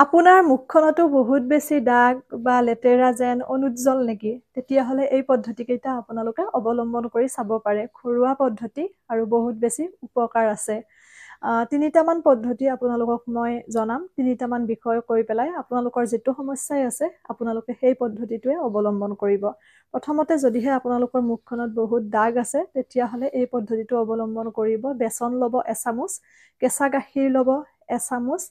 আপোনাৰ মুখখনতো বহুত বেছি দাগ বা লেতেৰা যেন অনুজ্জ্বল নেকি? তেতিয়াহ'লে এই পদ্ধতিকেইটা আপোনালোকে অৱলম্বন কৰি চাব পাৰে। ঘৰুৱা পদ্ধতি আৰু বহুত বেছি উপকাৰ আছে। তিনিটামান পদ্ধতি আপোনালোকক মই জনাম। তিনিটামান বিষয় কৈ পেলাই আপোনালোকৰ যিটো সমস্যাই আছে আপোনালোকে সেই পদ্ধতিটোৱে অৱলম্বন কৰিব। প্ৰথমতে যদিহে আপোনালোকৰ মুখখনত বহুত দাগ আছে তেতিয়াহ'লে এই পদ্ধতিটো অৱলম্বন কৰিব। বেচন ল'ব এচামুচ, কেঁচা গাখীৰ ল'ব এচামুচ,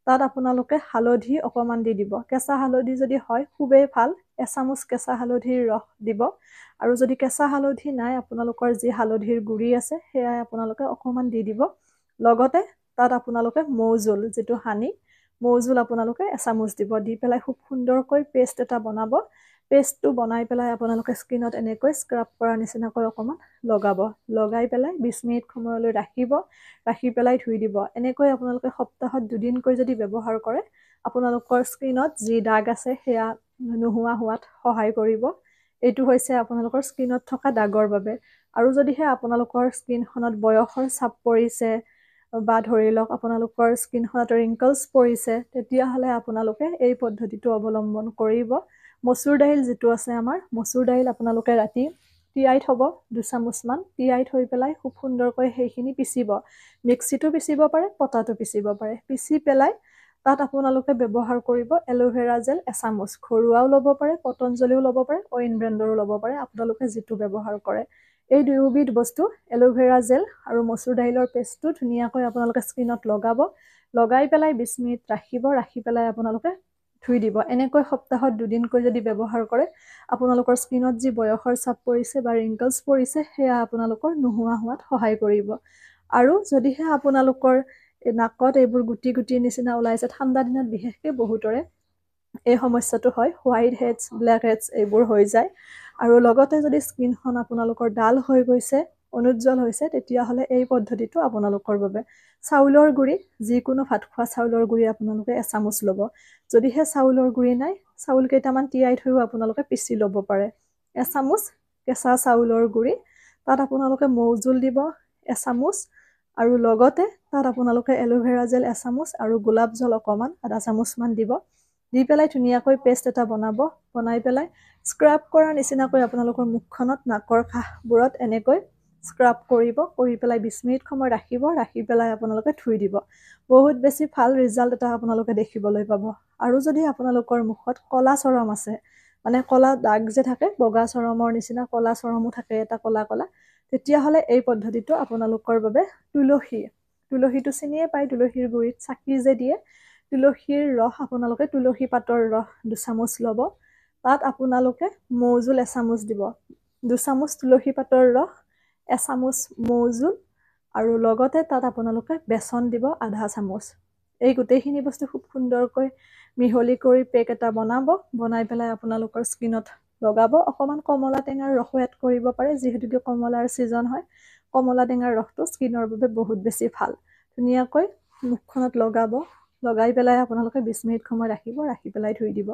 তাত আপোনালোকে হালধি অকণমান দি দিব। কেঁচা হালধি যদি হয় খুবেই ভাল। এচামুচ কেঁচা হালধিৰ ৰস দিব। আৰু যদি কেঁচা হালধি নাই আপোনালোকৰ যি হালধিৰ গুড়ি আছে সেয়াই আপোনালোকে অকণমান দি দিব। লগতে তাত আপোনালোকে মৌজোল যিটো হানি মৌজোল আপোনালোকে এচামুচ দিব। দি পেলাই খুব সুন্দৰকৈ পেষ্ট এটা বনাব। পেষ্টটো বনাই পেলাই আপোনালোকে স্কিনত এনেকৈ স্ক্ৰাব কৰাৰ নিচিনাকৈ অকণমান লগাব। লগাই পেলাই 20 মিনিট সময়লৈ ৰাখিব। ৰাখি পেলাই ধুই দিব। এনেকৈ আপোনালোকে সপ্তাহত 2 দিনকৈ যদি ব্যৱহাৰ কৰে আপোনালোকৰ স্কিনত যি দাগ আছে সেয়া নোহোৱা হোৱাত সহায় কৰিব। এইটো হৈছে আপোনালোকৰ স্কিনত থকা দাগৰ বাবে। আৰু যদিহে আপোনালোকৰ স্কিনখনত বয়সৰ চাপ পৰিছে বা ধৰি লওক আপোনালোকৰ স্কিনখনত ৰিংকলছ পৰিছে তেতিয়াহ'লে আপোনালোকে এই পদ্ধতিটো অৱলম্বন কৰিব। মচুৰ দাইল যিটো আছে আমাৰ, মচুৰ দাইল আপোনালোকে ৰাতি তিয়াই থ'ব 2 চামুচমান। তিয়াই থৈ পেলাই খুব সুন্দৰকৈ সেইখিনি পিচিব। মিক্সিটো পিচিব পাৰে, পটাটো পিচিব পাৰে। পিচি পেলাই তাত আপোনালোকে ব্যৱহাৰ কৰিব এল'ভেৰা জেল এচামুচ। ঘৰুৱাও ল'ব পাৰে, পতঞ্জলিও ল'ব পাৰে, অইন ব্ৰেণ্ডৰো ল'ব পাৰে, আপোনালোকে যিটো ব্যৱহাৰ কৰে। এই দুয়োবিধ বস্তু এল'ভেৰা জেল আৰু মচুৰ দাইলৰ পেষ্টটো ধুনীয়াকৈ আপোনালোকে স্কিনত লগাব। লগাই পেলাই 20 মিনিট ৰাখিব। ৰাখি পেলাই আপোনালোকে ধুই দিব। এনেকৈ সপ্তাহত 2 দিনকৈ যদি ব্যৱহাৰ কৰে আপোনালোকৰ স্কিনত যি বয়সৰ চাপ পৰিছে বা ৰিংকলছ পৰিছে সেয়া আপোনালোকৰ নোহোৱা হোৱাত সহায় কৰিব। আৰু যদিহে আপোনালোকৰ নাকত এইবোৰ গুটি গুটি নিচিনা ওলাইছে, ঠাণ্ডা দিনত বিশেষকৈ বহুতৰে এই সমস্যাটো হয়, হোৱাইট হেডছ, ব্লেক হেডছ এইবোৰ হৈ যায়। আৰু লগতে যদি স্কিনখন আপোনালোকৰ ডাল হৈ গৈছে, অনুজ্জ্বল হৈছে তেতিয়াহ'লে এই পদ্ধতিটো আপোনালোকৰ বাবে। চাউলৰ গুড়ি, যিকোনো ভাত খোৱা চাউলৰ গুড়ি আপোনালোকে এচামুচ ল'ব। যদিহে চাউলৰ গুড়ি নাই, চাউল কেইটামান তিয়াই থৈও আপোনালোকে পিচি ল'ব পাৰে। এচামুচ কেঁচা চাউলৰ গুড়ি, তাত আপোনালোকে মৌজোল দিব এচামুচ, আৰু লগতে তাত আপোনালোকে এল'ভেৰা জেল এচামুচ আৰু গোলাপ জল অকণমান আধা চামুচমান দিব। দি পেলাই ধুনীয়াকৈ পেষ্ট এটা বনাব। বনাই পেলাই স্ক্ৰাব কৰাৰ নিচিনাকৈ আপোনালোকৰ মুখখনত নাকৰ কাষবোৰত এনেকৈ স্ক্ৰাব কৰিব। কৰি পেলাই 20 মিনিট সময় ৰাখিব। ৰাখি পেলাই আপোনালোকে ধুই দিব। বহুত বেছি ভাল ৰিজাল্ট এটা আপোনালোকে দেখিবলৈ পাব। আৰু যদি আপোনালোকৰ মুখত ক'লা চৰম আছে, মানে ক'লা দাগ যে থাকে, বগা চৰমৰ নিচিনা ক'লা চৰমো থাকে এটা ক'লা ক'লা, তেতিয়াহ'লে এই পদ্ধতিটো আপোনালোকৰ বাবে। তুলসীটো চিনিয়ে পায়, তুলসীৰ গুৰিত চাকি যে দিয়ে, তুলসীৰ ৰস আপোনালোকে তুলসী পাতৰ ৰস 2 চামুচ ল'ব। তাত আপোনালোকে মৌজোল এচামুচ দিব। 2 চামুচ তুলসী পাতৰ ৰস, এচামুচ মৌজোল, আৰু লগতে তাত আপোনালোকে বেচন দিব আধা চামুচ। এই গোটেইখিনি বস্তু খুব সুন্দৰকৈ মিহলি কৰি পেক এটা বনাব। বনাই পেলাই আপোনালোকৰ স্কিনত লগাব। অকণমান কমলা টেঙাৰ ৰসো এড কৰিব পাৰে, যিহেতুকে কমলাৰ ছিজন হয়। কমলা টেঙাৰ ৰসটো স্কিনৰ বাবে বহুত বেছি ভাল। ধুনীয়াকৈ মুখখনত লগাব। লগাই পেলাই আপোনালোকে 20 মিনিট সময় ৰাখিব। ৰাখি পেলাই ধুই দিব।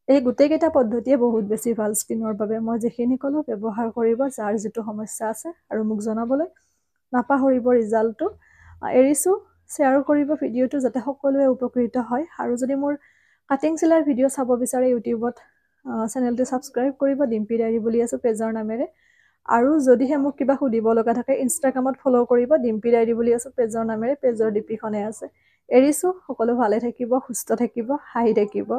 এই গোটেইকেইটা পদ্ধতিয়ে বহুত বেছি ভাল স্কিনৰ বাবে। মই যিখিনি ক'লোঁ ব্যৱহাৰ কৰিব, যাৰ যিটো সমস্যা আছে, আৰু মোক জনাবলৈ নাপাহৰিব ৰিজাল্টটো। এৰিছোঁ, শ্বেয়াৰ কৰিব ভিডিঅ'টো যাতে সকলোৱে উপকৃত হয়। আৰু যদি মোৰ কাটিং চিলাইৰ ভিডিঅ' চাব বিচাৰে ইউটিউবত চেনেলটো ছাবস্ক্ৰাইব কৰিব। ডিম্পী ডায়েৰী বুলি আছোঁ পেজৰ নামেৰে। আৰু যদিহে মোক কিবা সুধিব লগা থাকে ইনষ্টাগ্ৰামত ফ'ল' কৰিব, ডিম্পী ডায়েৰী বুলি আছোঁ পেজৰ নামেৰে। পেজৰ ডিপিখনে আছে। এৰিছোঁ, সকলো ভালে থাকিব, সুস্থ থাকিব, হাঁহি থাকিব।